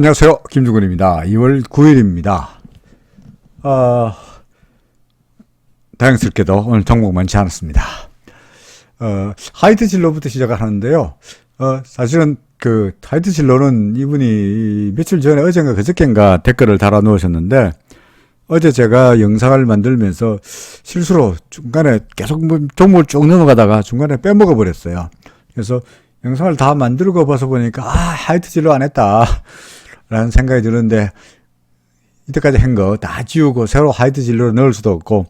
안녕하세요. 김주근입니다. 2월 9일입니다. 다행스럽게도 오늘 종목 많지 않았습니다. 하이트 진로부터 시작하는데요. 사실은 그 하이트 진로는 이분이 며칠 전에 어젠가 그저께인가 댓글을 달아 놓으셨는데, 어제 제가 영상을 만들면서 실수로 중간에 계속 종목을 쭉 넘어가다가 중간에 빼먹어 버렸어요. 그래서 영상을 다 만들고 봐서 보니까 하이트 진로 안 했다 라는 생각이 드는데, 이때까지 한 거 다 지우고 새로 하이트 진로를 넣을 수도 없고,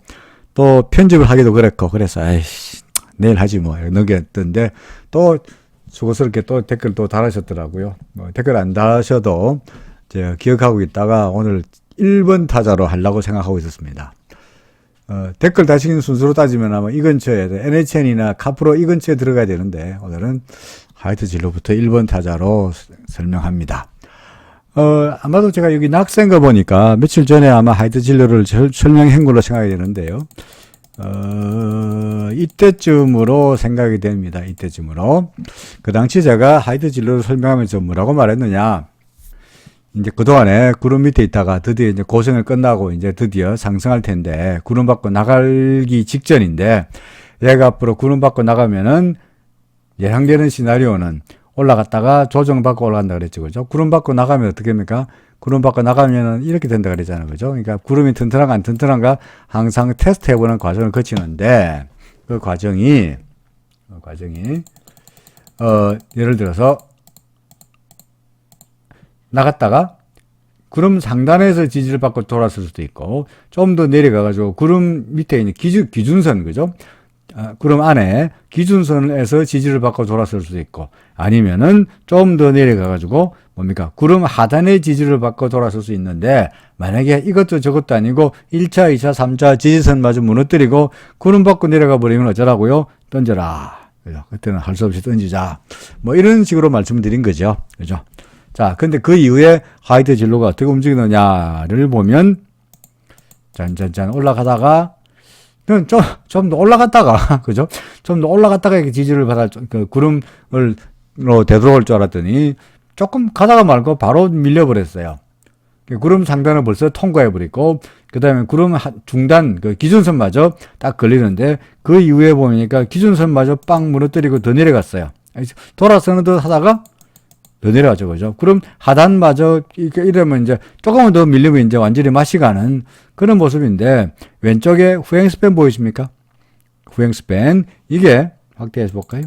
또 편집을 하기도 그랬고, 그래서 아이씨 내일 하지 뭐 넘겼던데, 또 수고스럽게 또 댓글 또 달으셨더라고요. 댓글 안 다셔도 제가 기억하고 있다가 오늘 1번 타자로 하려고 생각하고 있었습니다. 댓글 다시는 순서로 따지면 아마 이 근처에 NHN이나 카프로 이 근처에 들어가야 되는데, 오늘은 하이트 진로부터 1번 타자로 설명합니다. 아마도 제가 여기 낙서한 거 보니까 며칠 전에 아마 하이트 진로를 설명한 걸로 생각이 되는데요. 이때쯤으로 생각이 됩니다. 이때쯤으로. 그 당시 제가 하이트 진로를 설명하면서 뭐라고 말했느냐. 이제 그동안에 구름 밑에 있다가 드디어 이제 고생을 끝나고 이제 드디어 상승할 텐데, 구름 밖으로 나가기 직전인데, 얘가 앞으로 구름 밖으로 나가면은 예상되는 시나리오는 올라갔다가 조정받고 올라간다 그랬죠. 그죠? 구름 밖으로 나가면 어떻게 됩니까? 구름 밖으로 나가면은 이렇게 된다 그랬잖아요. 그죠? 그러니까 구름이 튼튼한가 안 튼튼한가 항상 테스트 해보는 과정을 거치는데, 그 과정이, 예를 들어서 나갔다가 구름 상단에서 지지를 받고 돌아설 수도 있고, 좀 더 내려가가지고 구름 밑에 있는 기준선, 그죠? 구름 안에 기준선에서 지지를 받고 돌아설 수도 있고, 아니면은 좀 더 내려가가지고 뭡니까? 구름 하단에 지지를 받고 돌아설 수 있는데, 만약에 이것도 저것도 아니고 1차, 2차, 3차 지지선마저 무너뜨리고 구름 밖으로 내려가 버리면 어쩌라고요? 던져라. 그죠? 그때는 할 수 없이 던지자. 뭐 이런 식으로 말씀드린 거죠. 그죠? 자, 근데 그 이후에 하이트 진로가 어떻게 움직이느냐를 보면, 짠짠짠 올라가다가 좀 더 올라갔다가, 그죠? 좀 더 올라갔다가 이렇게 지지를 받아, 그 구름으로 되돌아올 줄 알았더니, 조금 가다가 말고 바로 밀려버렸어요. 구름 상단을 벌써 통과해버리고, 그 다음에 구름 중단, 그 기준선마저 딱 걸리는데, 그 이후에 보니까 기준선마저 빵 무너뜨리고 더 내려갔어요. 돌아서는 듯 하다가, 더 내려가죠, 그죠? 그럼 하단마저 이러면 이제 조금만 더 밀리면 이제 완전히 맛이 가는 그런 모습인데, 왼쪽에 후행스팬 보이십니까? 후행스팬. 이게 확대해서 볼까요?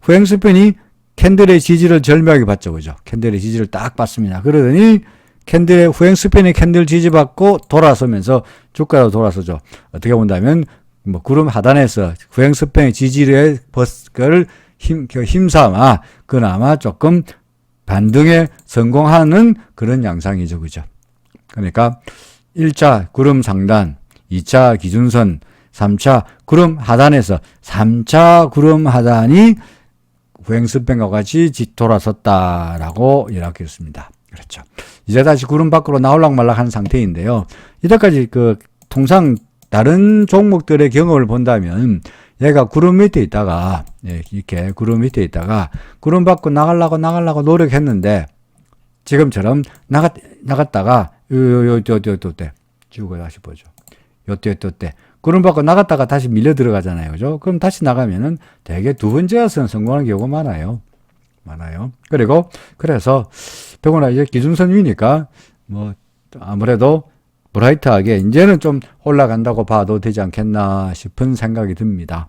후행스팬이 캔들의 지지를 절묘하게 받죠, 그죠? 캔들의 지지를 딱 받습니다. 그러더니 캔들의 후행스팬이 캔들 지지받고 돌아서면서 주가로 돌아서죠. 어떻게 본다면 뭐 구름 하단에서 후행스팬의 지지를 버스를 힘삼아 그나마 조금 반등에 성공하는 그런 양상이죠. 그죠? 그러니까 1차 구름 상단, 2차 기준선, 3차 구름 하단에서 3차 구름 하단이 후행스팬과 같이 돌아섰다라고 이야기했습니다. 그렇죠. 이제 다시 구름 밖으로 나올락 말락 한 상태인데요. 이때까지 통상 다른 종목들의 경험을 본다면 얘가 구름 밑에 있다가, 이렇게 구름 밑에 있다가 구름 밖으로 나가려고 노력했는데, 지금처럼 나갔다가 요때 지우고 다시 보죠. 요때 구름 밖으로 나갔다가 다시 밀려 들어가잖아요. 그죠? 그럼 다시 나가면은 대개 두 번째에서는 성공하는 경우가 많아요. 그리고 그래서 더구나 이제 기준선 위니까 뭐 아무래도 브라이트하게 이제는 좀 올라간다고 봐도 되지 않겠나 싶은 생각이 듭니다.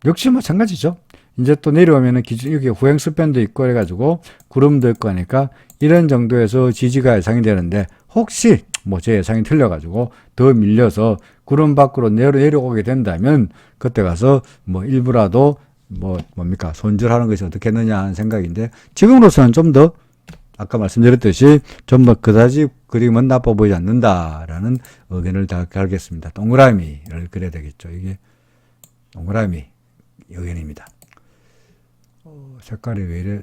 역시 마찬가지죠. 이제 또 내려오면은 여기 후행스팬도 있고 그래가지고 구름도 있고 하니까 이런 정도에서 지지가 예상이 되는데, 혹시 뭐 제 예상이 틀려가지고 더 밀려서 구름 밖으로 내려오게 된다면, 그때 가서 뭐 일부라도 뭡니까 손절하는 것이 어떻겠느냐 하는 생각인데, 지금으로서는 좀 더 아까 말씀드렸듯이 좀 더 그다지 그림은 나빠 보이지 않는다라는 의견을 다 갈겠습니다. 동그라미를 그려야 되겠죠. 이게 동그라미 의견입니다. 색깔이 왜 이래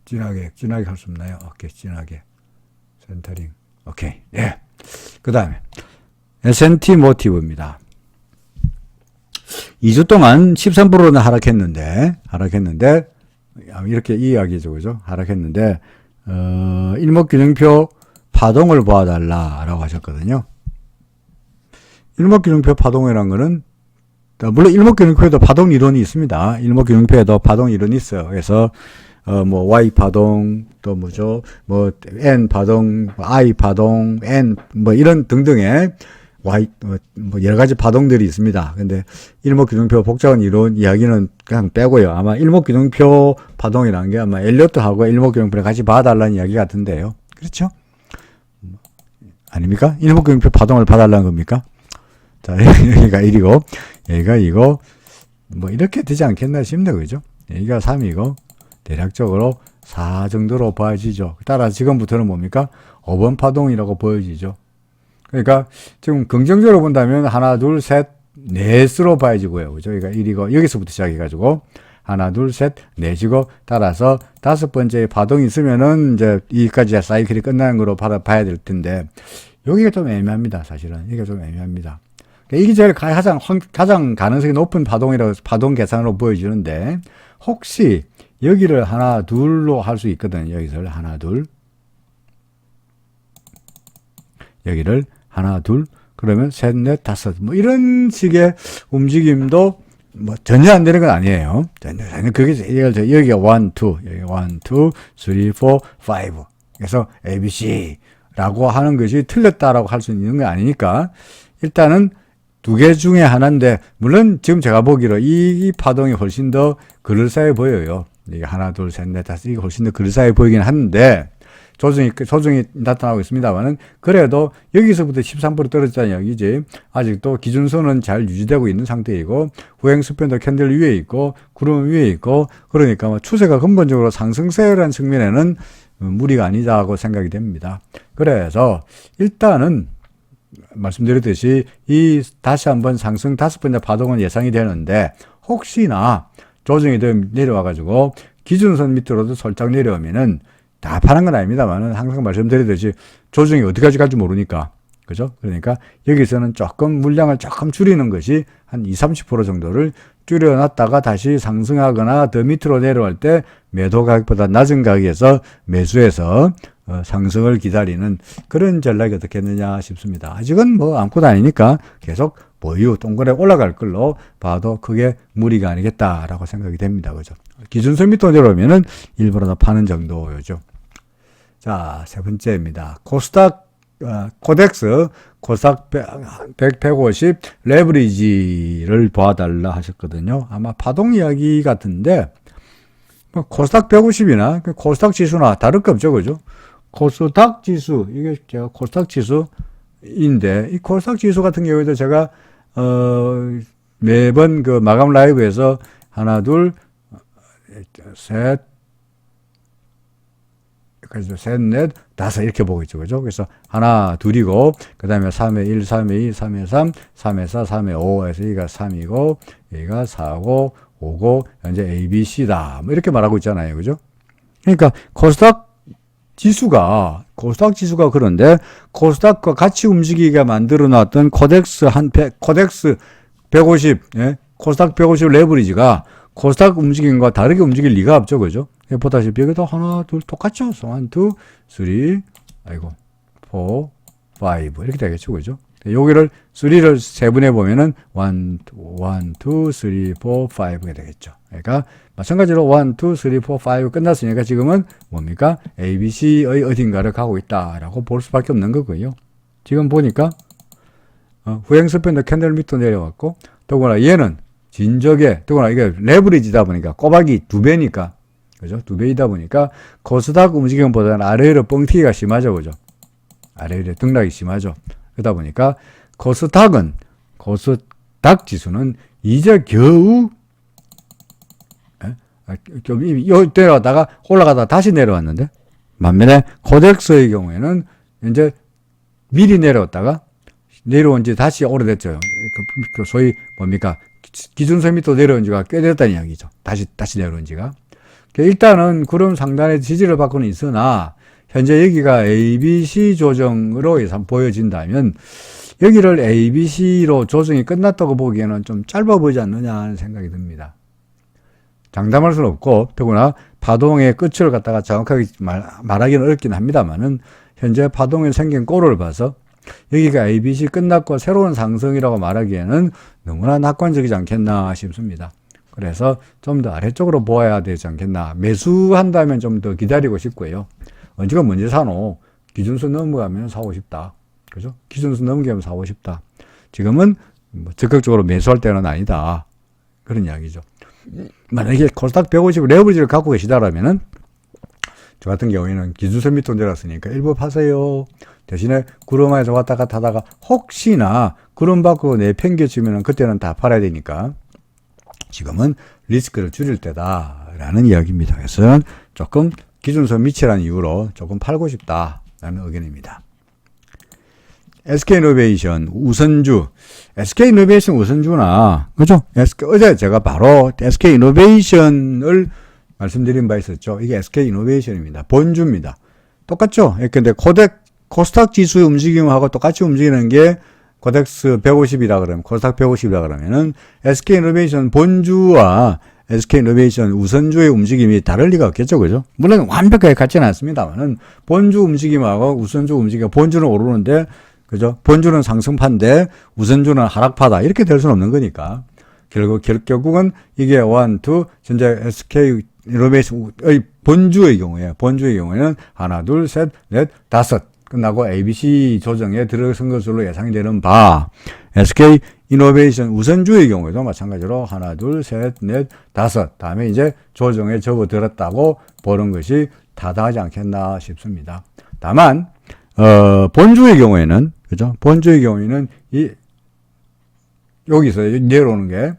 진하게 할 수 없나요? 오케이, 진하게 센터링. 오케이. 예. 그 다음에 S&T 모티브입니다. 2주 동안 13%는 하락했는데 이렇게 이야기죠. 그죠? 하락했는데, 일목균형표 파동을 보아달라라고 하셨거든요. 일목균형표 파동이라는 거는, 물론 일목균형표에도 파동 이론이 있습니다. 일목균형표에도 파동 이론이 있어요. 그래서, Y 파동, 또 뭐죠? N 파동, I 파동, N, 이런 등등의 여러 가지 파동들이 있습니다. 근데 일목균형표 복잡한 이론 이야기는 그냥 빼고요. 아마 일목균형표 파동이라는 게 아마 엘리어트하고 일목균형표를 같이 봐달라는 이야기 같은데요. 그렇죠? 아닙니까? 일목균형표 파동을 봐달라는 겁니까? 자, 여기가 1이고, 여기가 2고, 이렇게 되지 않겠나 싶네, 그죠? 여기가 3이고, 대략적으로 4 정도로 보여지죠. 따라 지금부터는 뭡니까? 5번 파동이라고 보여지죠. 그러니까 지금 긍정적으로 본다면 하나, 둘, 셋, 넷으로 봐야지고요. 그죠? 그러니까 1이고, 여기서부터 시작해가지고, 하나, 둘, 셋, 넷이고, 따라서 5번째 파동이 있으면은 이제 이까지 사이클이 끝나는 거로 봐야 될 텐데, 여기가 좀 애매합니다, 사실은. 여기가 좀 애매합니다. 그러니까 이게 제일 가장 가능성이 높은 파동 계산으로 보여지는데, 혹시 여기를 하나, 둘로 할 수 있거든요. 여기서 하나, 둘. 여기를 하나, 둘. 그러면 셋, 넷, 다섯. 이런 식의 움직임도 전혀 안 되는 건 아니에요. 전혀. 여기가 1, 2, 여기 1, 2, 3, 4, 5. 그래서 ABC라고 하는 것이 틀렸다라고 할 수 있는 게 아니니까, 일단은 2개 중에 하나인데, 물론 지금 제가 보기로 이 파동이 훨씬 더 그럴싸해 보여요. 이게 하나, 둘, 셋, 넷, 다섯, 이게 훨씬 더 그럴싸해 보이긴 하는데, 조정이 나타나고 있습니다만은, 그래도 여기서부터 13% 떨어졌다는 이야기지, 아직도 기준선은 잘 유지되고 있는 상태이고, 후행수평도 캔들 위에 있고, 구름 위에 있고, 그러니까 추세가 근본적으로 상승세라는 측면에는 무리가 아니다고 생각이 됩니다. 그래서, 일단은, 말씀드렸듯이 다시 한번 상승 5번째 파동은 예상이 되는데, 혹시나 조정이 내려와가지고 기준선 밑으로도 살짝 내려오면은, 다 파는 건 아닙니다만은 항상 말씀드렸듯이 조정이 어디까지 갈지 모르니까, 그죠? 그러니까 여기서는 조금 물량을 조금 줄이는 것이 한 20, 30% 정도를 줄여놨다가 다시 상승하거나 더 밑으로 내려올 때 매도 가격보다 낮은 가격에서 매수해서 상승을 기다리는 그런 전략이 어떻겠느냐 싶습니다. 아직은 아무것도 아니니까 계속 보유, 동그랗게 올라갈 걸로 봐도 크게 무리가 아니겠다라고 생각이 됩니다. 그죠? 기준선 밑으로 내려오면은 일부러 더 파는 정도죠. 자, 세 번째입니다. 코덱스, 코스닥 100, 150 레버리지를 봐달라 하셨거든요. 아마 파동 이야기 같은데, 코스닥 150이나 코스닥 지수나 다를 거 없죠, 그죠? 코스닥 지수, 이게 제가 코스닥 지수인데, 이 코스닥 지수 같은 경우에도 제가, 매번 그 마감 라이브에서 하나, 둘, 셋, 그래서 셋, 넷, 다섯 이렇게 보고 있죠. 그죠? 그래서 하나, 둘이고, 그 다음에 3회 1, 3회 2, 3회 3, 3회 4, 3회 5, 해서 여기가 3이고, 여기가 4고, 5고, 현재 ABC다. 이렇게 말하고 있잖아요. 그죠? 그러니까, 코스닥 지수가 그런데, 코스닥과 같이 움직이게 만들어 놨던 코덱스 150, 예? 코스닥 150 레버리지가 코스닥 움직임과 다르게 움직일 리가 없죠. 그죠? 보다시피 여기도 하나, 둘, 똑같죠? 1, 2, 3, 4, 5 이렇게 되겠죠. 그죠? 여기를 3를 세분해 보면은 1, 2, 3, 4, 5가 되겠죠. 그러니까 마찬가지로 1, 2, 3, 4, 5 끝났으니까 지금은 뭡니까? ABC의 어딘가를 가고 있다라고 볼 수밖에 없는 거고요. 지금 보니까 후행스팬도 캔들 밑으로 내려왔고, 더구나 얘는 더구나 이게 레버리지다 보니까 꼬박이 2배니까, 그죠? 2배이다 보니까 코스닥 움직임보다는 아래로 뻥튀기가 심하죠. 그죠? 아래로 등락이 심하죠. 그러다 보니까 코스닥 지수는 이제 겨우 좀 내려왔다가 올라가다가 다시 내려왔는데, 반면에 코덱스의 경우에는 이제 미리 내려왔다가 내려온 지 다시 오래됐죠. 소위 뭡니까? 기준선 밑으로 내려온 지가 꽤 됐다는 이야기죠. 다시 내려온 지가. 일단은 구름 상단에 지지를 받고는 있으나, 현재 여기가 ABC 조정으로 보여진다면, 여기를 ABC로 조정이 끝났다고 보기에는 좀 짧아 보이지 않느냐 하는 생각이 듭니다. 장담할 수는 없고, 더구나 파동의 끝을 갖다가 정확하게 말하기는 어렵긴 합니다만은, 현재 파동에 생긴 꼴을 봐서, 여기가 ABC 끝났고 새로운 상승이라고 말하기에는 너무나 낙관적이지 않겠나 싶습니다. 그래서 좀 더 아래쪽으로 보아야 되지 않겠나. 매수한다면 좀 더 기다리고 싶고요. 언제가 먼저 사노? 기준선 넘어가면 사고 싶다. 그죠? 기준선 넘기면 사고 싶다. 지금은 뭐 적극적으로 매수할 때는 아니다. 그런 이야기죠. 만약에 코스닥 150 레버리지를 갖고 계시다라면은, 저 같은 경우에는 기준선 밑으로 내렸으니까 일부 파세요. 대신에 구름에서 왔다 갔다 하다가 혹시나 구름 밖으로 내팽개치면 그때는 다 팔아야 되니까 지금은 리스크를 줄일 때다라는 이야기입니다. 그래서 조금 기준선 밑이라는 이유로 조금 팔고 싶다라는 의견입니다. SK이노베이션 우선주, SK이노베이션 우선주나, 그죠? 어제 제가 바로 SK이노베이션을 말씀드린 바 있었죠. 이게 SK이노베이션입니다. 본주입니다. 똑같죠? 근데 코스닥 지수의 움직임하고 똑같이 움직이는 게 코덱스 150이라 그러면, 코스닥 150이라 그러면은 SK이노베이션 본주와 SK이노베이션 우선주의 움직임이 다를 리가 없겠죠. 그죠? 물론 완벽하게 같지는 않습니다만은 본주 움직임하고 우선주 움직임, 본주는 오르는데, 그죠? 본주는 상승파인데 우선주는 하락파다. 이렇게 될 수는 없는 거니까. 결국은 이게 1, 2, 현재 SK이노베이션의 본주의 경우에는 하나, 둘, 셋, 넷, 다섯 끝나고 ABC 조정에 들어선 것으로 예상이 되는 바, SK이노베이션 우선주의 경우에도 마찬가지로 하나, 둘, 셋, 넷, 다섯 다음에 이제 조정에 접어들었다고 보는 것이 타당하지 않겠나 싶습니다. 다만 본주의 경우에는, 그죠? 본주의 경우에는 여기서 내려오는 게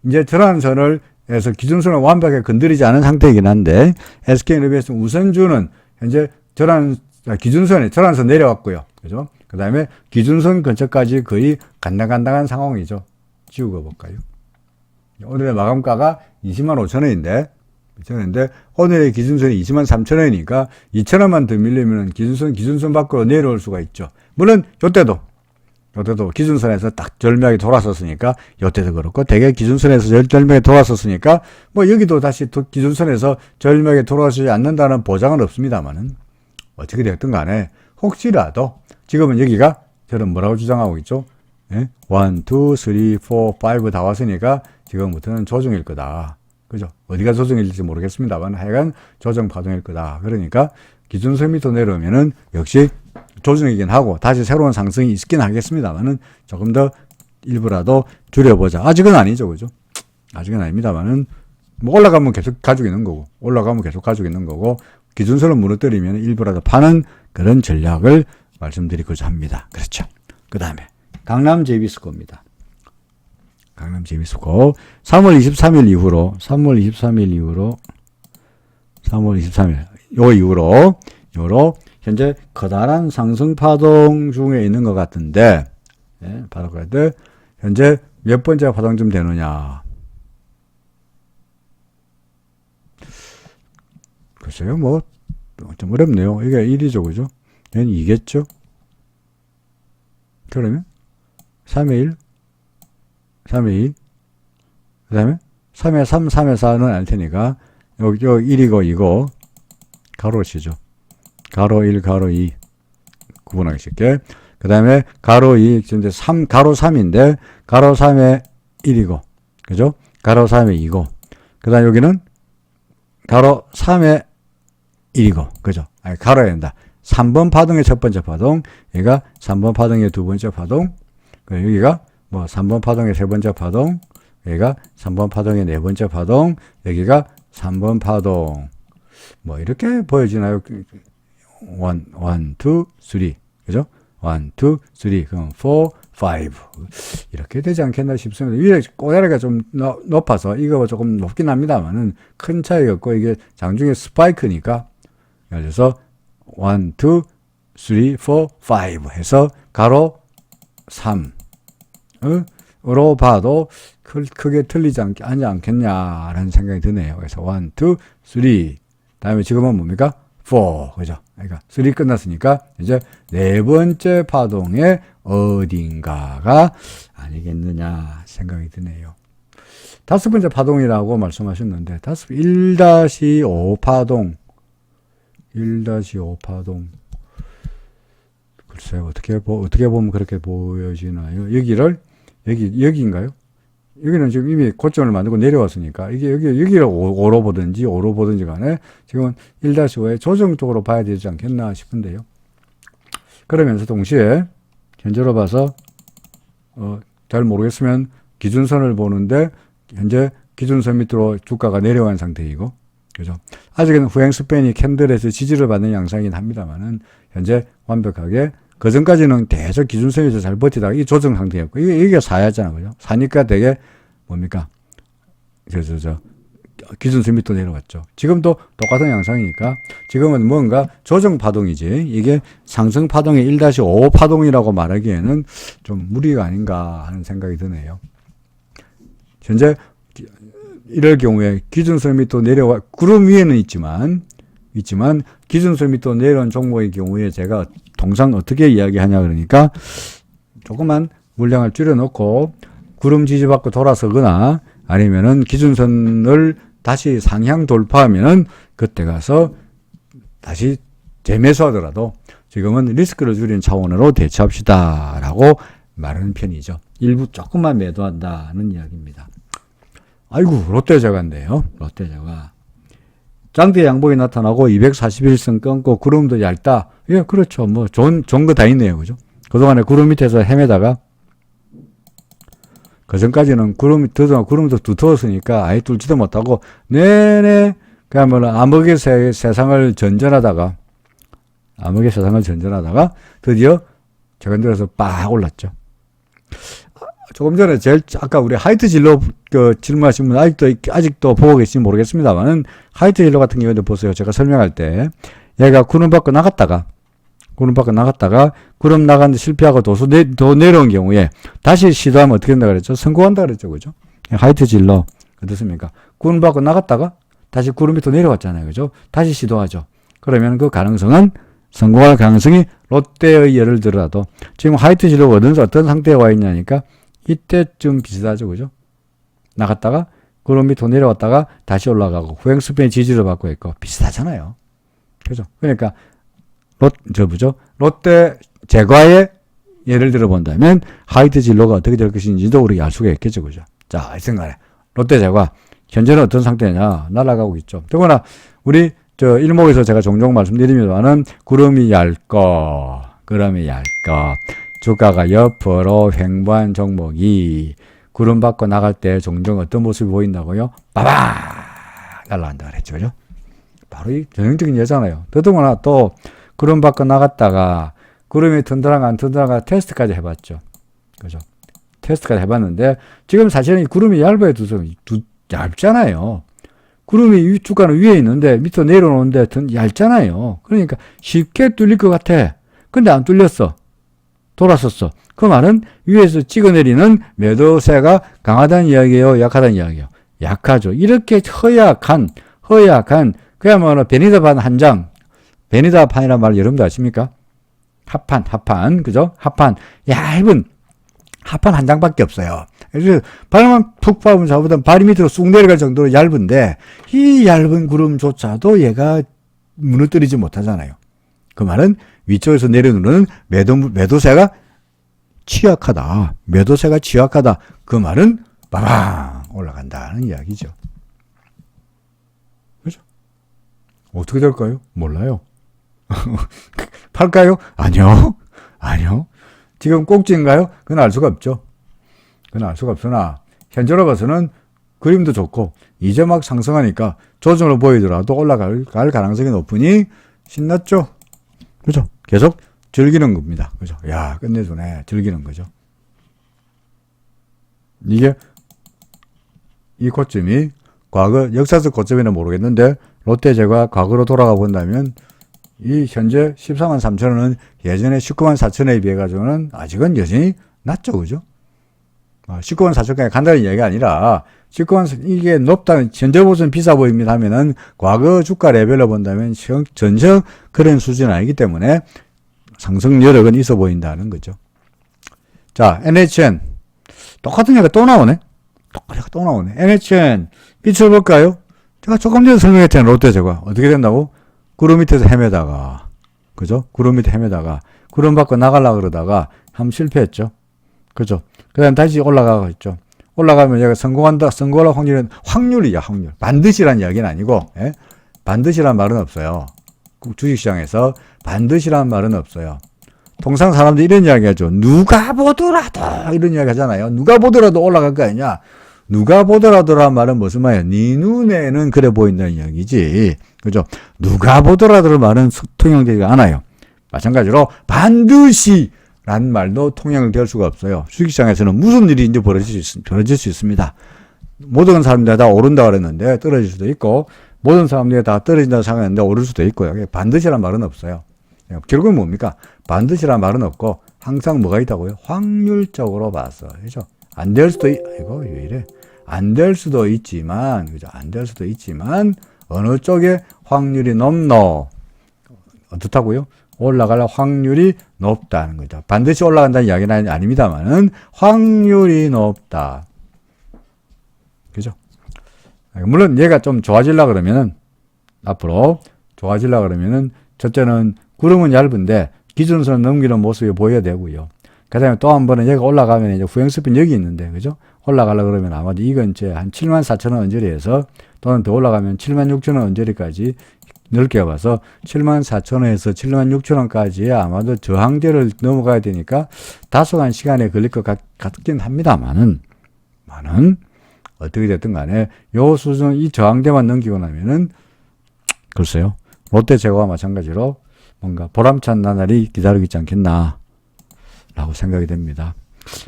이제 전환선을 해서 기준선을 완벽하게 건드리지 않은 상태이긴 한데, SK이노베이션 우선주는 현재 전환선 내려왔고요. 그죠? 그 다음에 기준선 근처까지 거의 간당간당한 상황이죠. 지우고 볼까요? 오늘의 마감가가 205,000원인데, 오늘의 기준선이 203,000원이니까 2,000원만 더 밀리면 기준선 밖으로 내려올 수가 있죠. 물론 요때도 기준선에서 딱 절묘하게 돌았었으니까, 요때도 그렇고 대개 기준선에서 절묘하게 돌았었으니까 뭐 여기도 다시 기준선에서 절묘하게 돌아서지 않는다는 보장은 없습니다만은, 어떻게 됐든 간에 혹시라도 지금은 여기가 저는 뭐라고 주장하고 있죠? 1, 2, 3, 4, 5 다 왔으니까 지금부터는 조정일 거다. 그죠? 어디가 조정일지 모르겠습니다만 하여간 조정 파동일 거다. 그러니까 기준선 밑으로 내려오면은 역시 조정이긴 하고 다시 새로운 상승이 있긴 하겠습니다만은 조금 더 일부라도 줄여보자. 아직은 아니죠. 그죠? 아직은 아닙니다만은 뭐 올라가면 계속 가지고 있는 거고 기준선을 무너뜨리면 일부라도 파는 그런 전략을 말씀드리고자 합니다. 그렇죠. 그 다음에 강남 제비스코입니다. 강남 제비스코 3월 23일 이후로 요 이후로 현재 커다란 상승 파동 중에 있는 것 같은데, 바로 그런데 현재 몇 번째 파동쯤 되느냐? 글쎄요, 뭐 좀 어렵네요. 이게 1이죠, 그죠? 얘는 2겠죠? 그러면 3의 1, 3의 2, 그 다음에 3의 3, 3의 4는 아닐 테니까 여기 1이고 2고 가로 치죠. 가로 1, 가로 2 구분하기 쉽게. 그 다음에 가로 2, 현재 3, 가로 3인데 가로 3의 1이고, 그죠? 가로 3의 2고, 그 다음 여기는 가로 3의 1이고, 그죠? 가로야 된다. 3번 파동의 첫 번째 파동, 여기가 3번 파동의 두 번째 파동, 여기가 뭐 3번 파동의 세 번째 파동, 여기가 3번 파동의 네 번째 파동, 여기가 3번 파동. 뭐 이렇게 보여지나요? 1, 2, 3. 그죠? 1, 2, 3. 그럼 4, 5. 이렇게 되지 않겠나 싶습니다. 위에 꼬다리가 좀 높아서 이거 조금 높긴 합니다만은 큰 차이가 없고, 이게 장중에 스파이크니까. 그래서 1, 2, 3, 4, 5 해서 가로 3. 으로 봐도 크게 틀리지 않겠냐라는 생각이 드네요. 그래서 1, 2, 3. 다음에 지금은 뭡니까? 4. 그죠? 그러니까 3 끝났으니까 이제 네 번째 파동의 어딘가가 아니겠느냐 생각이 드네요. 다섯 번째 파동이라고 말씀하셨는데, 1-5 파동. 1-5 파동. 글쎄요, 어떻게 보면 그렇게 보여지나요? 여기인가요? 여기는 지금 이미 고점을 만들고 내려왔으니까, 여기를 5로 보든지 간에, 지금은 1-5의 조정 쪽으로 봐야 되지 않겠나 싶은데요. 그러면서 동시에, 현재로 봐서, 잘 모르겠으면 기준선을 보는데, 현재 기준선 밑으로 주가가 내려간 상태이고, 그죠? 아직은 후행 스팬이 캔들에서 지지를 받는 양상이긴 합니다만은, 현재 완벽하게, 그 전까지는 계속 기준선에서 잘 버티다가 이 조정 상태였고, 이게 4였잖아, 그죠? 4니까 되게, 뭡니까? 기준선 밑으로 내려왔죠. 지금도 똑같은 양상이니까, 지금은 뭔가 조정 파동이지, 이게 상승 파동의 1-5 파동이라고 말하기에는 좀 무리가 아닌가 하는 생각이 드네요. 현재, 이럴 경우에 기준선 밑으로 내려와, 구름 위에는 있지만, 기준선 밑으로 내려온 종목의 경우에 제가 통상 어떻게 이야기하냐 그러니까 조금만 물량을 줄여놓고 구름 지지받고 돌아서거나 아니면은 기준선을 다시 상향 돌파하면은 그때 가서 다시 재매수하더라도 지금은 리스크를 줄이는 차원으로 대처합시다 라고 말하는 편이죠. 일부 조금만 매도한다는 이야기입니다. 아이고, 롯데저가인데요. 롯데저가. 장대 양봉이 나타나고 241선 끊고 구름도 얇다. 예, 그렇죠. 뭐 좋은 거 다 있네요. 그죠? 그동안에 구름 밑에서 헤매다가 그 전까지는 구름도 두터웠으니까 아예 뚫지도 못하고 내내 그야말로 암흑의 세상을 전전하다가 드디어 최근 들어서 빡 올랐죠. 조금 전에 아까 우리 하이트 진로 질문하신 분 아직도 보고 계신지 모르겠습니다만은 하이트 진로 같은 경우도 보세요. 제가 설명할 때 얘가 구름 밖으로 나갔다가 구름 나갔는데 실패하고 더 내려온 경우에 다시 시도하면 어떻게 된다 그랬죠? 성공한다 그랬죠. 그죠? 하이트 진로 어떻습니까? 구름 밖으로 나갔다가 다시 구름 밑으로 내려왔잖아요. 그죠? 다시 시도하죠. 그러면 그 가능성은 성공할 가능성이 롯데의 예를 들어도 지금 하이트 진로가 어떤 상태에 와 있냐니까 이때쯤 비슷하죠. 그죠? 나갔다가 구름 밑으로 내려왔다가 다시 올라가고 후행 스팬 지지를 받고 있고 비슷하잖아요. 그죠? 그러니까 롯데 제과의 예를 들어 본다면 하이트 진로가 어떻게 될 것인지도 우리가 알 수가 있겠죠. 그죠? 자, 하여튼간에 롯데 제과 현재는 어떤 상태냐? 날아가고 있죠. 더구나 우리 일목에서 제가 종종 말씀드립니다만은 구름이 얇고 주가가 옆으로 횡보한 종목이 구름 밖으로 나갈 때 종종 어떤 모습이 보인다고요? 빠방! 날아간다 그랬죠. 그죠? 바로 이 전형적인 예잖아요. 더더구나 또 구름 밖으로 나갔다가 구름이 든든한가 안 든든한가 테스트까지 해봤죠. 그죠? 테스트까지 해봤는데 지금 사실은 이 구름이 얇잖아요. 구름이 주가는 위에 있는데 밑으로 내려오는데 얇잖아요. 그러니까 쉽게 뚫릴 것 같아. 근데 안 뚫렸어. 돌았었어. 그 말은 위에서 찍어내리는 매도세가 강하다는 이야기예요? 약하다는 이야기예요? 약하죠. 이렇게 허약한 그야말로 베니다판 한 장, 베니다판이란 말 여러분들 아십니까? 합판, 그죠? 얇은 합판 한 장밖에 없어요. 그래서 발만 푹 밟으면 잡으면 발이 밑으로 쑥 내려갈 정도로 얇은데 이 얇은 구름조차도 얘가 무너뜨리지 못하잖아요. 그 말은 위쪽에서 내려오는 매도세가 취약하다. 그 말은 빠방 올라간다는 이야기죠. 그죠? 어떻게 될까요? 몰라요. 팔까요? 아니요. 지금 꼭지인가요? 그건 알 수가 없죠. 없으나 현재로 봐서는 그림도 좋고 이제 막 상승하니까 조정으로 보이더라도 올라갈 가능성이 높으니 신났죠. 그죠? 계속 즐기는 겁니다. 그죠? 야, 끝내주네. 즐기는 거죠. 이 고점이 과거 역사적 고점이는 모르겠는데 롯데제가 과거로 돌아가 본다면 이 현재 14만 3천원은 예전에 19만 4천원에 비해 가지고는 아직은 여전히 낮죠. 그죠? 19만 4천원까지 간다는 이야기가 아니라 19만 이게 높다는 현재 보수는 비싸 보입니다 하면은 과거 주가 레벨로 본다면 전혀 그런 수준은 아니기 때문에 상승 여력은 있어 보인다는 거죠. 자, NHN 똑같은 얘기가 또 나오네. 또 나오네. NHN, 빛을 볼까요? 제가 조금 전에 설명했잖아요. 롯데제과. 어떻게 된다고? 구름 밑에서 헤매다가, 그죠? 구름 밑에 헤매다가, 구름 밖으로 나가려고 그러다가, 한번 실패했죠. 그죠? 그 다음 다시 올라가고 있죠. 올라가면 얘가 성공할 확률이야, 확률. 반드시란 이야기는 아니고, 예? 반드시란 말은 없어요. 주식시장에서 반드시란 말은 없어요. 통상 사람들이 이런 이야기 하죠. 누가 보더라도, 이런 이야기 하잖아요. 누가 보더라도 올라갈 거 아니냐? 누가 보더라도란 말은 무슨 말이야? 네 눈에는 그래 보인다는 이야기지. 그죠? 누가 보더라도란 말은 통용되지가 않아요. 마찬가지로 반드시 란 말도 통용될 수가 없어요. 주식시장에서는 무슨 일이 이제 벌어질 수 있습니다. 모든 사람들이 다 오른다 그랬는데 떨어질 수도 있고, 모든 사람들이 다 떨어진다고 생각했는데 오를 수도 있고요. 반드시란 말은 없어요. 결국은 뭡니까? 반드시란 말은 없고, 항상 뭐가 있다고요? 확률적으로 봐서. 그죠? 안 될 수도, 이거 왜 이래? 안 될 수도 있지만, 그죠? 안 될 수도 있지만, 어느 쪽에 확률이 높노? 어떻다고요? 올라갈 확률이 높다는 거죠. 반드시 올라간다는 이야기는 아닙니다만은, 확률이 높다. 그죠? 물론 얘가 좀 좋아지려고 그러면은, 앞으로 좋아지려고 그러면은, 첫째는 구름은 얇은데, 기준선 넘기는 모습이 보여야 되고요. 그 다음에 또 한 번은 얘가 올라가면 이제 후행스핀 여기 있는데, 그죠? 올라가려고 그러면 아마도 이건 이제 한 74,000원 언저리에서 또는 더 올라가면 76,000원 언저리까지 넓게 봐서 74,000원에서 76,000원까지의 아마도 저항대를 넘어가야 되니까 다소간 시간이 걸릴 것 같긴 합니다만은, 어떻게 됐든 간에 요 수준, 이 저항대만 넘기고 나면은, 글쎄요. 롯데제과와 마찬가지로 뭔가 보람찬 나날이 기다리고 있지 않겠나 라고 생각이 됩니다.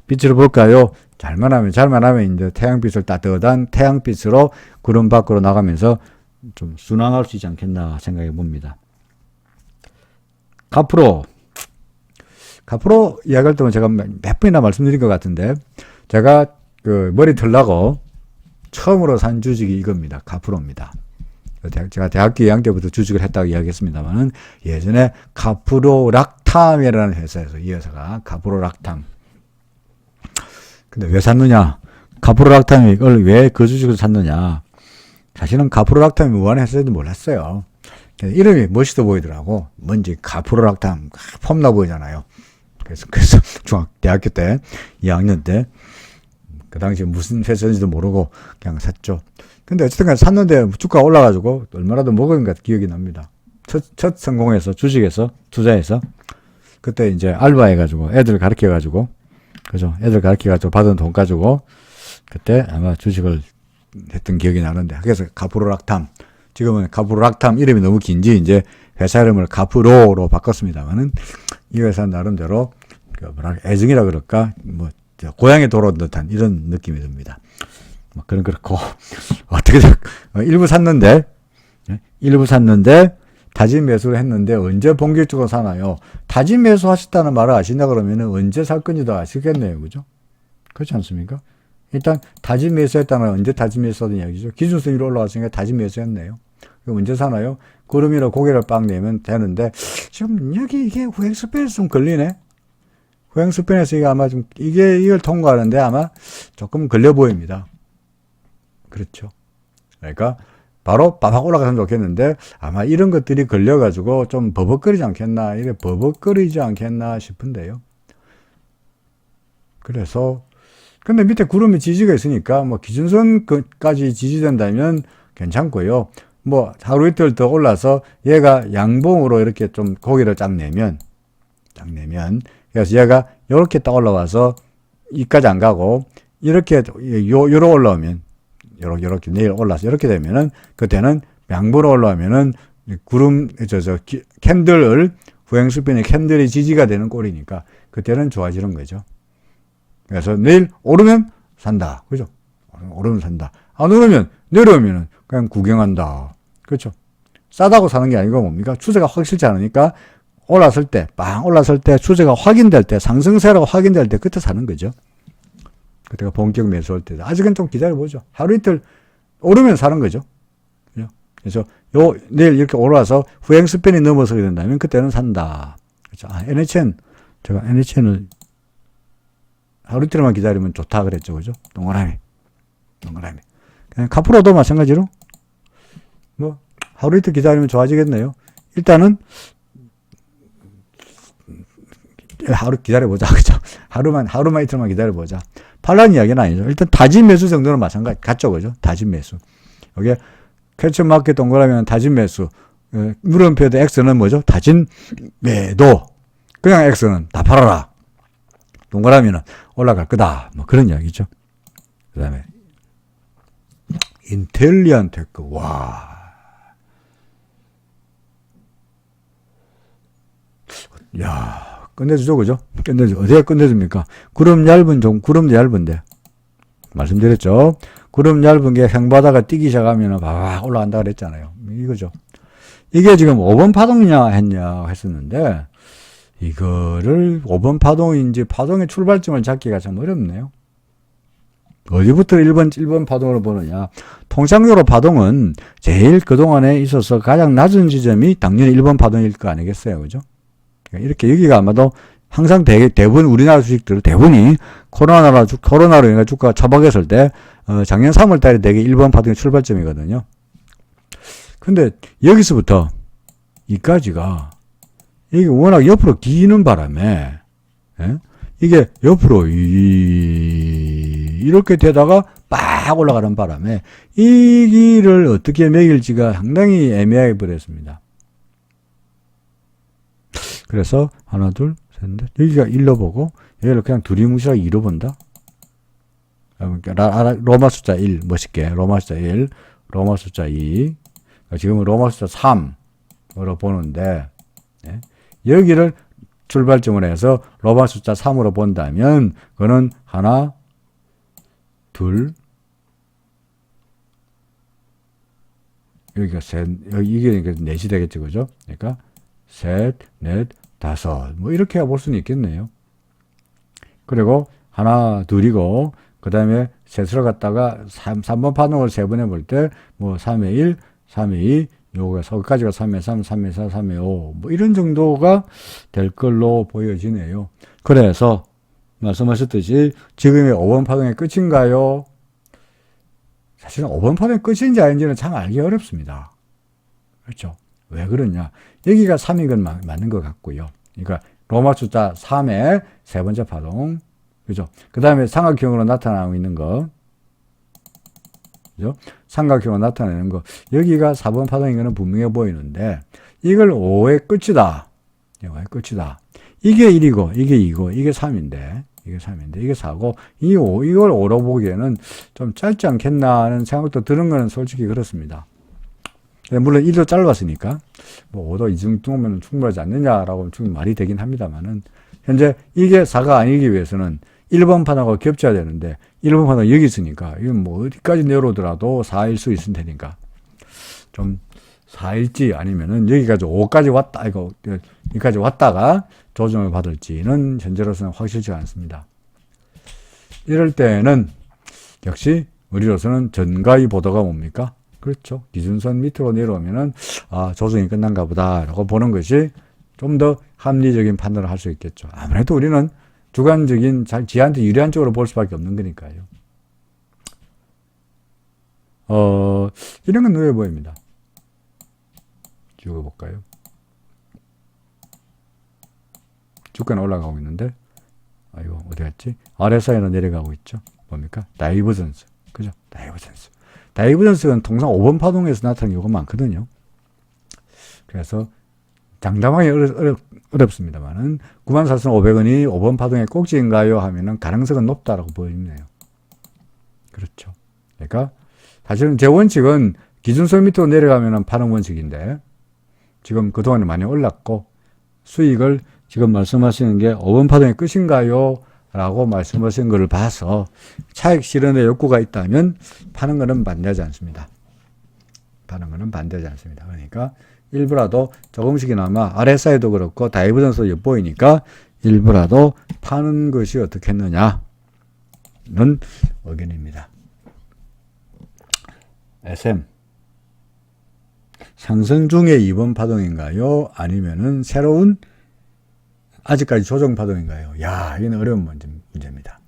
빛을 볼까요? 잘만 하면 이제 태양빛을 따뜻한 태양빛으로 구름 밖으로 나가면서 좀 순항할 수 있지 않겠나 생각해 봅니다. 카프로 이야기할 때는 제가 몇 번이나 말씀드린 것 같은데, 제가 그 머리 털라고 처음으로 산 주식이 이겁니다. 카프로입니다. 제가 대학교 2학년 때부터 주식을 했다고 이야기했습니다만은, 예전에 카프로락탐이라는 회사에서, 이 회사가 카프로락탐. 근데 왜 샀느냐? 카프로락탐이 이걸 왜 그 주식을 샀느냐? 사실은 카프로락탐이 무한한 회사인지 몰랐어요. 이름이 멋있어 보이더라고. 뭔지 카프로락탐, 폼나 보이잖아요. 그래서 대학교 때, 2학년 때, 그 당시에 무슨 회사인지도 모르고 그냥 샀죠. 근데 어쨌든 간에 샀는데 주가가 올라가지고 얼마라도 먹은 것 기억이 납니다. 첫 성공해서, 주식에서, 투자해서, 그때 이제 알바해가지고, 애들 가르쳐가지고, 그죠? 애들 가르쳐가지고 받은 돈 가지고, 그때 아마 주식을 했던 기억이 나는데, 그래서 카프로락탐, 지금은 카프로락탐 이름이 너무 긴지, 이제 회사 이름을 카프로로 바꿨습니다만은, 이 회사 나름대로, 애증이라 그럴까, 고향에 돌아온 듯한 이런 느낌이 듭니다. 그런 그렇고, 어떻게든, 일부 샀는데, 타진 매수를 했는데, 언제 본격적으로 사나요? 타진 매수 하셨다는 말을 아신다 그러면 언제 살 건지도 아시겠네요. 그죠? 그렇지 않습니까? 일단, 타진 매수했다는 언제 타진 매수하던 이야기죠. 기준선 위로 올라왔으니까 타진 매수했네요. 그럼 언제 사나요? 구름이로 고개를 빡 내면 되는데, 지금 여기 이게 후행스팬에서 좀 걸리네? 후행스팬에서 이게 아마 좀, 이걸 통과하는데 아마 조금 걸려 보입니다. 그렇죠. 그러니까 바로 빠박 올라가면 좋겠는데 아마 이런 것들이 걸려가지고 좀 버벅거리지 않겠나 싶은데요. 그래서 근데 밑에 구름이 지지가 있으니까 뭐 기준선까지 지지된다면 괜찮고요. 뭐 하루 이틀 더 올라서 얘가 양봉으로 이렇게 좀 고개를 쫙 내면 그래서 얘가 이렇게 딱 올라와서 이까지 안 가고 이렇게 요로 올라오면 요렇게 내일 올라서 이렇게 되면은 그때는 양보로 올라오면은 구름 캔들을 후행스핀의 캔들이 지지가 되는 꼴이니까 그때는 좋아지는 거죠. 그래서 내일 오르면 산다. 그죠? 오르면 산다. 안 오르면 내려오면은 그냥 구경한다. 그렇죠? 싸다고 사는 게 아니고 뭡니까? 추세가 확 싫지 않으니까 올랐을 때 추세가 확인될 때 상승세라고 확인될 때 그때 사는 거죠. 그때가 본격 매수할 때. 아직은 좀 기다려보죠. 하루 이틀 오르면 사는 거죠. 그래서 내일 이렇게 올라와서 후행스팬이 넘어서게 된다면 그때는 산다. 그렇죠. 제가 NHN을 하루 이틀만 기다리면 좋다 그랬죠. 그죠? 동그라미. 동그라미. 그냥 카프로도 마찬가지로 뭐 하루 이틀 기다리면 좋아지겠네요. 일단은 하루 기다려보자. 그죠? 하루만 이틀만 기다려보자. 팔란 이야기는 아니죠. 일단 다진 매수 정도는 마찬가지 같죠. 그죠? 다진 매수. 여기 캡처 마켓 동그라미는 다진 매수. 물음표도 X는 뭐죠? 다진 매도. 그냥 X는 다 팔아라. 동그라미는 올라갈 거다. 뭐 그런 이야기죠. 그 다음에 인텔리안 테크. 와. 야, 끝내주죠, 그죠? 끝내주. 어디가 끝내줍니까? 구름 얇은데. 말씀드렸죠? 구름 얇은 게 횡바다가 뛰기 시작하면 막 올라간다 그랬잖아요. 이거죠. 이게 지금 5번 파동이냐 했냐 했었는데, 이거를 5번 파동인지 파동의 출발점을 잡기가 참 어렵네요. 어디부터 1번 파동으로 보느냐. 통상적으로 파동은 제일 그동안에 있어서 가장 낮은 지점이 당연히 1번 파동일 거 아니겠어요. 그죠? 이렇게 여기가 아마도 항상 대부분 우리나라 주식들 대부분이 코로나로 인해 주가가 처박았을 때 작년 3월 달에 대개 1번 파동의 출발점이거든요. 근데 여기서부터 이까지가 이게 워낙 옆으로 기는 바람에 이게 옆으로 이렇게 되다가 빡 올라가는 바람에 이 길을 어떻게 매길지가 상당히 애매하게 버렸습니다. 그래서 하나 둘 셋 넷 여기가 1로 보고 여기를 그냥 두리뭉실하게 2로 본다. 로마 숫자 1 멋있게 로마 숫자 1 로마 숫자 2 지금은 로마 숫자 3으로 보는데 여기를 출발점으로 해서 로마 숫자 3으로 본다면 그거는 하나 둘 여기가 셋 이게 넷이 되겠죠. 그죠? 그러니까 셋, 넷, 다섯 뭐 이렇게 볼 수는 있겠네요. 그리고 하나 둘이고 그 다음에 셋으로 갔다가 3번 파동을 3번 해볼 때 뭐 3의 1, 3의 2 요거 서까지가 3의 3, 3의 4, 3의 5 뭐 이런 정도가 될 걸로 보여지네요. 그래서 말씀하셨듯이 지금의 5번 파동의 끝인가요? 사실은 5번 파동의 끝인지 아닌지는 참 알기 어렵습니다. 그렇죠? 왜 그러냐? 여기가 3인 건 맞는 것 같고요. 그러니까 로마 숫자 3의 세 번째 파동, 그죠? 그 다음에 삼각형으로 나타나고 있는 거, 그죠? 삼각형으로 나타내는 거, 여기가 4번 파동인 거는 분명해 보이는데 이걸 5의 끝이다. 5의 끝이다. 이게 1이고, 이게 2고, 이게 3인데, 이게 4고, 이걸 5로 보기에는 좀 짧지 않겠나 하는 생각도 드는 거는 솔직히 그렇습니다. 물론 1도 짧았으니까 뭐 5도 이 정도면 충분하지 않느냐라고 좀 말이 되긴 합니다만은 현재 이게 4가 아니기 위해서는 1번 파동하고 겹쳐야 되는데 1번 파동 여기 있으니까 이건 뭐 어디까지 내려오더라도 4일 수 있을 테니까 좀 4일지 아니면은 여기까지 5까지 왔다 여기까지 왔다가 조정을 받을지는 현재로서는 확실치 않습니다. 이럴 때는 역시 우리로서는 전가의 보도가 뭡니까? 그렇죠. 기준선 밑으로 내려오면은, 조정이 끝난가 보다, 라고 보는 것이 좀 더 합리적인 판단을 할 수 있겠죠. 아무래도 우리는 주관적인, 지한테 유리한 쪽으로 볼 수밖에 없는 거니까요. 이런 건 의외 보입니다. 찍어볼까요? 주가는 올라가고 있는데, 이거 어디 갔지? RSI는 내려가고 있죠. 뭡니까? 다이버전스. 그죠? 다이버전스. 다이버전스는 통상 5번 파동에서 나타나는 경우가 많거든요. 그래서 장담하기 어렵습니다만은 94,500원이 5번 파동의 꼭지인가요? 하면은 가능성은 높다라고 보이네요. 그렇죠. 그러니까 사실은 제 원칙은 기준선 밑으로 내려가면은 파는 원칙인데 지금 그동안에 많이 올랐고 수익을 지금 말씀하시는 게 5번 파동의 끝인가요? 라고 말씀하신 것을 봐서 차익 실현의 욕구가 있다면 파는 것은 반대하지 않습니다. 파는 것은 반대하지 않습니다. 그러니까 일부라도 조금씩이나마 RSI도 그렇고 다이버전스 엿보이니까 일부라도 파는 것이 어떻겠느냐는 의견입니다. SM 상승 중의 2번 파동인가요? 아니면은 새로운 아직까지 조정 파동인가요? 야, 이건 어려운 문제입니다.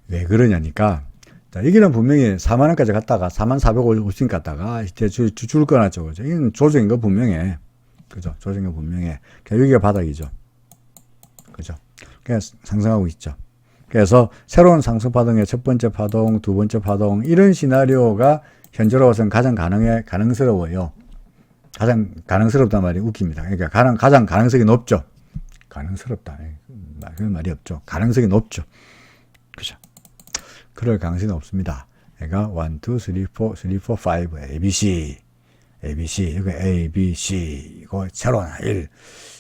왜 그러냐니까 자, 여기는 분명히 4만 원까지 갔다가 4만 450원 갔다가 이제 줄 거놨죠. 그죠? 이건 조정인 거 분명해. 그죠? 조정인 거 분명해. 여기가 바닥이죠. 그죠? 그냥 상승하고 있죠. 그래서 새로운 상승 파동의 첫 번째 파동, 두 번째 파동, 이런 시나리오가 현재로서는 가장 가능스러워요. 가장 가능스럽단 말이 웃깁니다. 그러니까 가장 가능성이 높죠. 가능스럽다. 그런 말이 없죠. 가능성이 높죠. 그죠? 그럴 가능성이 없습니다. 그러니까 1, 2, 3, 4, 3, 4, 5, ABC, 이거 A, B, C, 이거 새로운 1,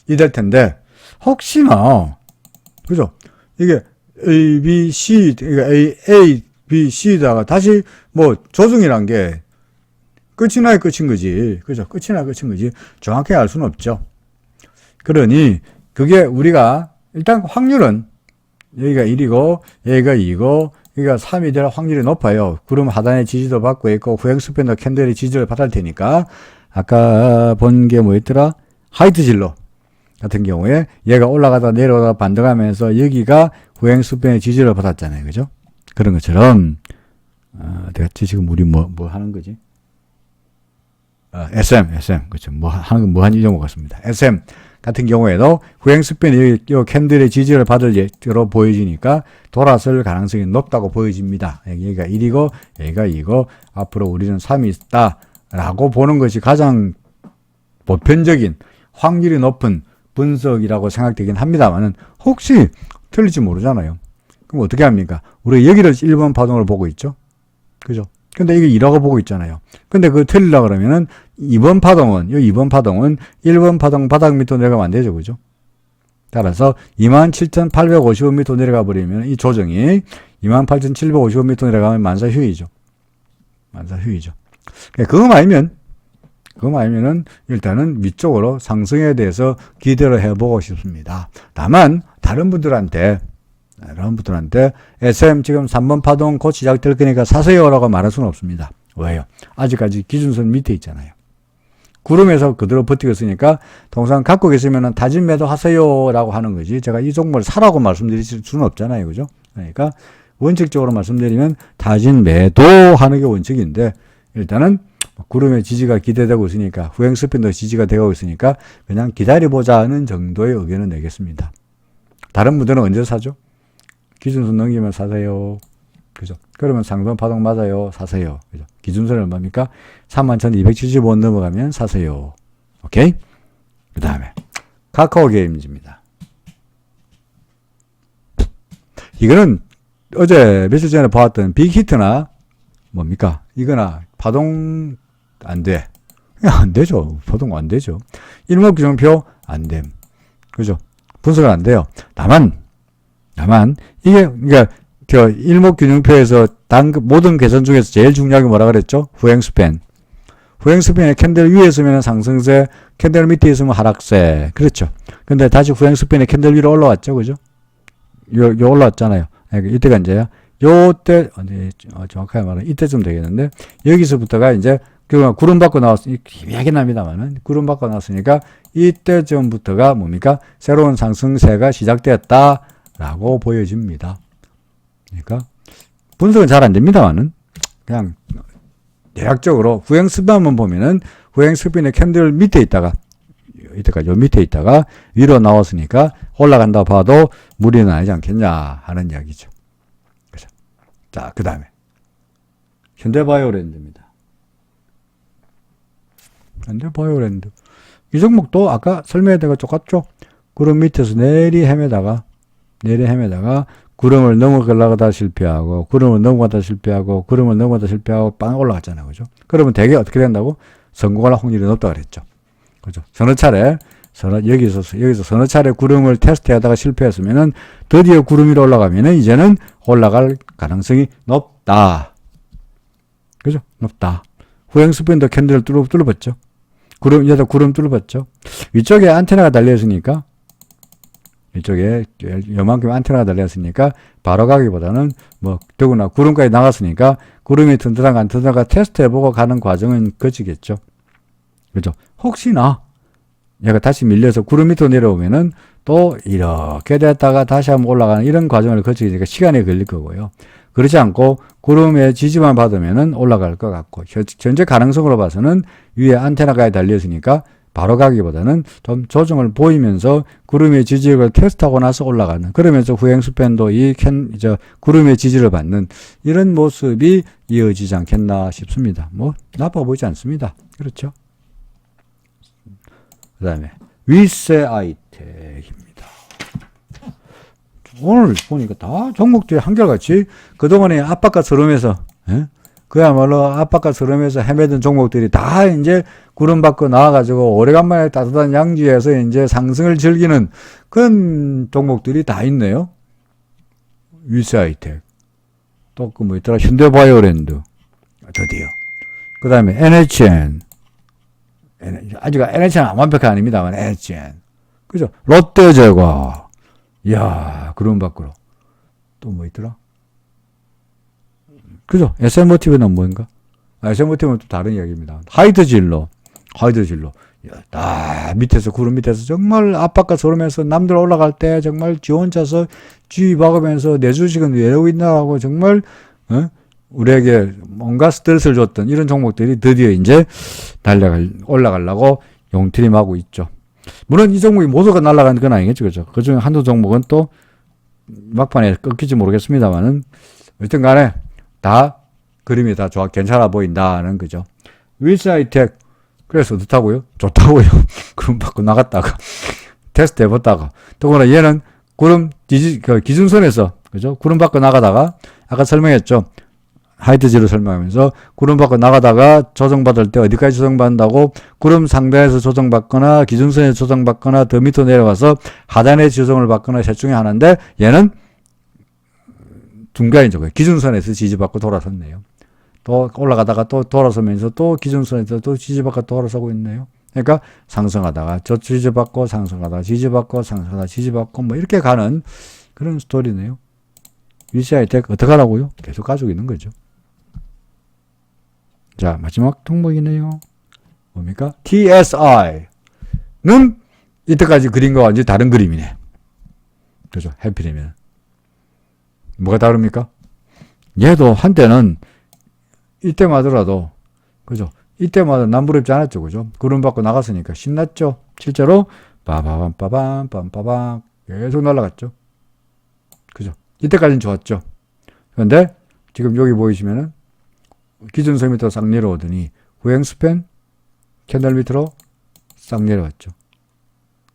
이 될 텐데, 혹시나, 그죠? 이게 A, B, C, 그러니까 A, B, C다가 다시 뭐 조정이란 게 끝이 나야 끝인 거지. 그죠? 끝이 나야 끝인 거지. 정확히 알 수는 없죠. 그러니, 그게 우리가, 일단 확률은, 여기가 1이고, 여기가 2고, 여기가 3이 될 확률이 높아요. 구름 하단의 지지도 받고 있고, 후행스팬더 캔들의 지지를 받을 테니까, 아까 본 게 뭐였더라? 하이트 진로 같은 경우에, 얘가 올라가다 내려가다 반등하면서, 여기가 후행스팬의 지지를 받았잖아요. 그죠? 그런 것처럼, 내가 지금 우리 뭐 하는 거지? SM. 그렇죠. 뭐 하는 이런 것 같습니다. SM 같은 경우에도 후행스팬이 이 캔들의 지지를 받을 예로 보여지니까 돌아설 가능성이 높다고 보여집니다. 여기가 1이고, 여기가 2고, 앞으로 우리는 3이 있다라고 보는 것이 가장 보편적인 확률이 높은 분석이라고 생각되긴 합니다만은 혹시 틀릴지 모르잖아요. 그럼 어떻게 합니까? 우리 여기를 1번 파동을 보고 있죠? 그죠? 근데 이게 2라고 보고 있잖아요. 근데 그거 틀리려고 그러면은 2번 파동은 1번 파동 바닥 밑으로 내려가면 안 되죠. 그죠? 따라서 27,850원 밑으로 내려가 버리면 이 조정이 28,750원 밑으로 내려가면 만사휴이죠. 그거 아니면은 일단은 위쪽으로 상승에 대해서 기대를 해보고 싶습니다. 다만 다른 분들한테 SM 지금 3번 파동 곧 시작될 거니까 사세요라고 말할 수는 없습니다. 왜요? 아직까지 기준선 밑에 있잖아요. 구름에서 그대로 버티고 있으니까 통상 갖고 계시면 다진 매도 하세요라고 하는 거지. 제가 이 종목을 사라고 말씀드릴 수는 없잖아요. 그죠? 그러니까 원칙적으로 말씀드리면 다진 매도하는 게 원칙인데 일단은 구름의 지지가 기대되고 있으니까 후행스팬더 지지가 되고 있으니까 그냥 기다려보자는 정도의 의견을 내겠습니다. 다른 분들은 언제 사죠? 기준선 넘기면 사세요. 그죠? 그러면 상승 파동 맞아요. 사세요. 그죠? 기준선이 얼마입니까? 31,275원 넘어가면 사세요. 오케이? 그 다음에 카카오 게임즈입니다. 이거는 어제 며칠 전에 보았던 빅히트나 뭡니까? 이거나 파동 안 돼. 안 되죠. 파동 안 되죠. 일목규정표 안 됨. 그죠? 분석은 안 돼요. 다만 이게 그러니까 일목균형표에서 모든 개선 중에서 제일 중요한 게 뭐라 그랬죠? 후행스팬의 캔들 위에 있으면 상승세, 캔들 밑에 있으면 하락세. 그렇죠. 근데 다시 후행스팬의 캔들 위로 올라왔죠. 그죠? 요 올라왔잖아요. 이때가 이제야. 요때 정확하게 말하면 이때쯤 되겠는데 여기서부터가 이제 구름 받고 나왔으니 희미하게 납니다만은 구름 받고 나왔으니까 이때쯤부터가 뭡니까? 새로운 상승세가 시작되었다라고 보여집니다. 그러니까 분석은 잘 안 됩니다만은 그냥 대략적으로 후행스팬만 보면은 후행스팬의 캔들 밑에 있다가 이때까지 요 밑에 있다가 위로 나왔으니까 올라간다 봐도 무리는 아니지 않겠냐 하는 이야기죠. 그죠? 자, 그 다음에 현대바이오랜드입니다. 현대바이오랜드 이 종목도 아까 설명했던 거 똑같죠? 구름 밑에서 내리 헤매다가 구름을 넘어가다 실패하고 구름을 넘어가다 실패하고 빵 올라갔잖아요. 그죠? 그러면 대개 어떻게 된다고? 성공할 확률이 높다고 그랬죠. 그죠? 여기서 서너 차례 구름을 테스트하다가 실패했으면은 드디어 구름 위로 올라가면은 이제는 올라갈 가능성이 높다. 그죠? 높다. 후행스팬더 캔들을 뚫어봤죠. 이제도 구름 뚫어봤죠. 위쪽에 안테나가 달려있으니까 이쪽에 요만큼 안테나가 달렸으니까 바로 가기보다는 더구나 구름까지 나갔으니까 구름이 튼튼한가 안 튼튼한가 테스트해보고 가는 과정은 거치겠죠. 그죠? 혹시나 얘가 다시 밀려서 구름 밑으로 내려오면은 또 이렇게 됐다가 다시 한번 올라가는 이런 과정을 거치니까 시간이 걸릴 거고요. 그렇지 않고 구름의 지지만 받으면은 올라갈 것 같고, 현재 가능성으로 봐서는 위에 안테나가 달려있으니까 바로 가기보다는 좀 조정을 보이면서 구름의 지지력을 테스트하고 나서 올라가는, 그러면서 후행스팬도 구름의 지지를 받는 이런 모습이 이어지지 않겠나 싶습니다. 뭐 나빠 보이지 않습니다. 그렇죠? 그 다음에 윗세 아이텍입니다. 오늘 보니까 다 종목들이 한결같이 그동안에 압박과 서름에서, 그야말로 압박과 서름에서 헤매던 종목들이 다 이제 구름 밖으로 나와가지고 오래간만에 따뜻한 양지에서 이제 상승을 즐기는 그런 종목들이 다 있네요. 윗세아이텍, 또 그 뭐 있더라, 현대바이오랜드, 드디어. 그 다음에 NHN, 아직 NHN 완벽한 아닙니다만 NHN, 그죠? 롯데제과, 이야, 구름 밖으로. 또 뭐 있더라? 그죠? SM모티브는 뭔가? SM모티브는 또 다른 이야기입니다. 하이드진로. 밑에서, 구름 밑에서 정말 압박과 서름에서 남들 올라갈 때 정말 지 혼자서 쥐 박으면서 내 주식은 왜 이러고 있나 하고 정말, 우리에게 뭔가 스트레스를 줬던 이런 종목들이 드디어 이제 올라가려고 용트림하고 있죠. 물론 이 종목이 모두가 날아가는 건 아니겠죠. 그죠? 그 중에 한두 종목은 또 막판에 끊길지 모르겠습니다만은, 어쨌든 간에 다 그림이 다 괜찮아 보인다는 거죠. 윗사이텍, 그래서 어떻다고요? 좋다고요. 구름 밖으로 나갔다가 테스트 해봤다가, 더구나 얘는 구름 기준선에서, 그죠? 구름 밖으로 나가다가 아까 설명했죠. 하이트지로 설명하면서 구름 밖으로 나가다가 조정받을 때 어디까지 조정받는다고, 구름 상단에서 조정받거나 기준선에서 조정받거나 더 밑으로 내려와서 하단에 조정을 받거나 셋 중에 하나인데, 얘는 중간이죠. 기준선에서 지지받고 돌아섰네요. 또 올라가다가 또 돌아서면서 또 기준선에서 또 지지받고 돌아서고 있네요. 그러니까 상승하다가 저 지지받고 상승하다가 지지받고 상승하다가 지지받고 뭐 이렇게 가는 그런 스토리네요. 윗사이텍 어떻게 하라고요? 계속 가지고 있는 거죠. 자, 마지막 종목이네요. 뭡니까? TSI는 이때까지 그린 거와 완전히 다른 그림이네. 그죠? 해피되면. 뭐가 다릅니까? 얘도 한때는 이때마더라도, 그죠? 이때마다 남부럽지 않았죠. 그죠? 구름 밖으로 나갔으니까 신났죠. 실제로 빠밤 계속 날아갔죠. 그죠? 이때까지는 좋았죠. 그런데 지금 여기 보이시면은 기준선 밑으로 싹 내려오더니 후행스팬 캔들 밑으로 싹 내려왔죠.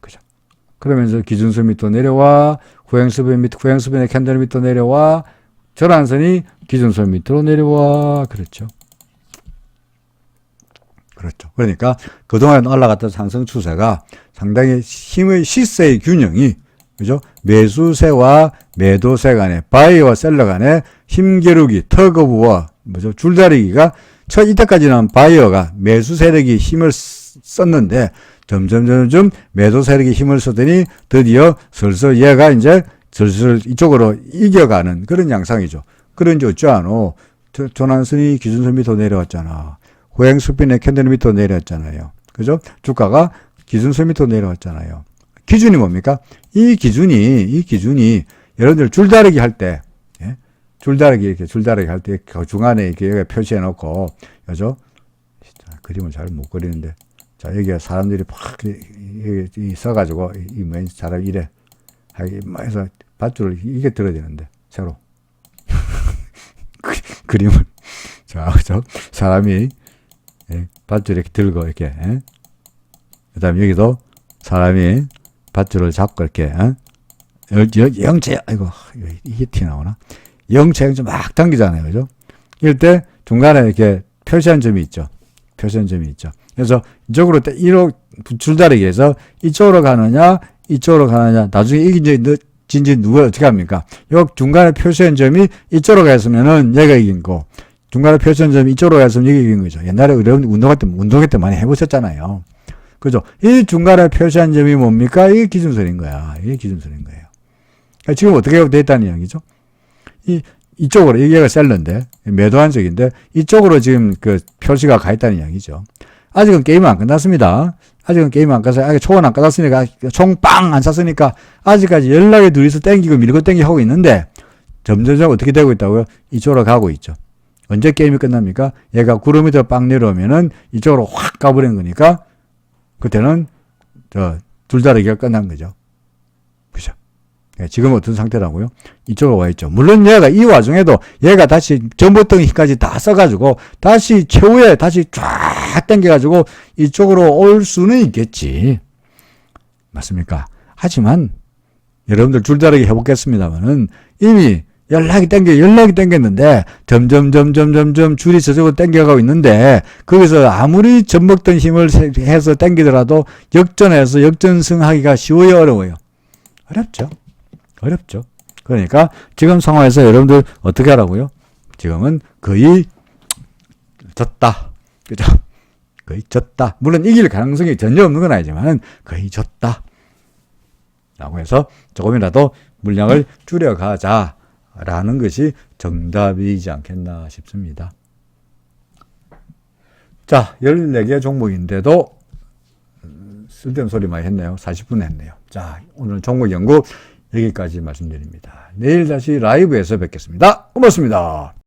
그죠? 그러면서 기준선 밑으로 내려와, 후행스팬의 캔들 밑으로 내려와, 전환선이 기준선 밑으로 내려와. 그렇죠. 그러니까 그동안 올라갔던 상승 추세가 상당히 시세의 균형이, 그죠? 매수세와 매도세 간의, 바이어와 셀러 간의 힘겨루기, 터그오브와 줄다리기가, 이때까지는 바이어가 매수 세력이 힘을 썼는데 점점 매도 세력이 힘을 쓰더니 드디어 슬슬 얘가 이제 슬슬 이쪽으로 이겨가는 그런 양상이죠. 그런지 어쩌노? 전환선이 기준선 밑으로 내려왔잖아. 후행스핀의 캔들 밑으로 내려왔잖아요. 그죠? 주가가 기준선 밑으로 내려왔잖아요. 기준이 뭡니까? 이 기준이 여러분들 줄다리기 할 때, 줄다리기 할 때 그 중간에 이렇게 표시해 놓고, 그죠? 그림을 잘 못 그리는데, 자, 여기가 사람들이 팍 써가지고 이 사람 이래 해서 밧줄을 이게 들어야 되는데 새로 그림을, 자, 그죠? 사람이 밧줄 이렇게 들고 이렇게, 그다음에 여기도 사람이 밧줄을 잡고 이렇게, 영체, 아이고 이게 티 나오나? 영체 막 당기잖아요, 그죠? 이럴 때 중간에 이렇게 표시한 점이 있죠. 그래서 이쪽으로 줄다리기에서 이쪽으로 가느냐, 나중에 이게 이제 누가 어떻게 합니까? 요 중간에 표시한 점이 이쪽으로 갔으면은 얘가 이긴 거, 중간에 표시한 점이 이쪽으로 갔으면 얘가 이긴 거죠. 옛날에 운동회 때 많이 해보셨잖아요. 그죠? 이 중간에 표시한 점이 뭡니까? 이게 기준선인 거야. 그러니까 지금 어떻게 됐다는 이야기죠? 이쪽으로, 이게가 셀러인데, 매도한 적인데, 이쪽으로 지금 그 표시가 가 있다는 이야기죠. 아직은 게임은 안 끝났습니다. 아직 초원 안 끝났으니까, 총 빵 안 찼으니까, 아직까지 연락에 둘이서 밀고 땡기고 하고 있는데, 점점점 어떻게 되고 있다고요? 이쪽으로 가고 있죠. 언제 게임이 끝납니까? 얘가 구름이 더 빵 내려오면은 이쪽으로 확 가버린 거니까 그때는 줄다리기가 끝난 거죠. 그죠? 지금 어떤 상태라고요? 이쪽으로 와 있죠. 물론 얘가 이 와중에도 얘가 다시 전봇덩이 힘까지 다 써가지고 다시 최후에 다시 쫙 당겨가지고 이쪽으로 올 수는 있겠지. 맞습니까? 하지만 여러분들 줄다리기 해보겠습니다만은 이미 연락이 땡겼는데 점점 줄이 저쪽으로 땡겨가고 있는데 거기서 아무리 젖먹던 힘을 해서 땡기더라도 역전해서 역전승하기가 쉬워요, 어려워요? 어렵죠. 그러니까 지금 상황에서 여러분들 어떻게 하라고요? 지금은 거의 졌다. 그죠? 거의 졌다. 물론 이길 가능성이 전혀 없는 건 아니지만 거의 졌다. 라고 해서 조금이라도 물량을 줄여가자라는 것이 정답이지 않겠나 싶습니다. 자, 14개 종목인데도 쓸데없는 소리 많이 했네요. 40분 했네요. 자, 오늘 종목 연구 여기까지 말씀드립니다. 내일 다시 라이브에서 뵙겠습니다. 고맙습니다.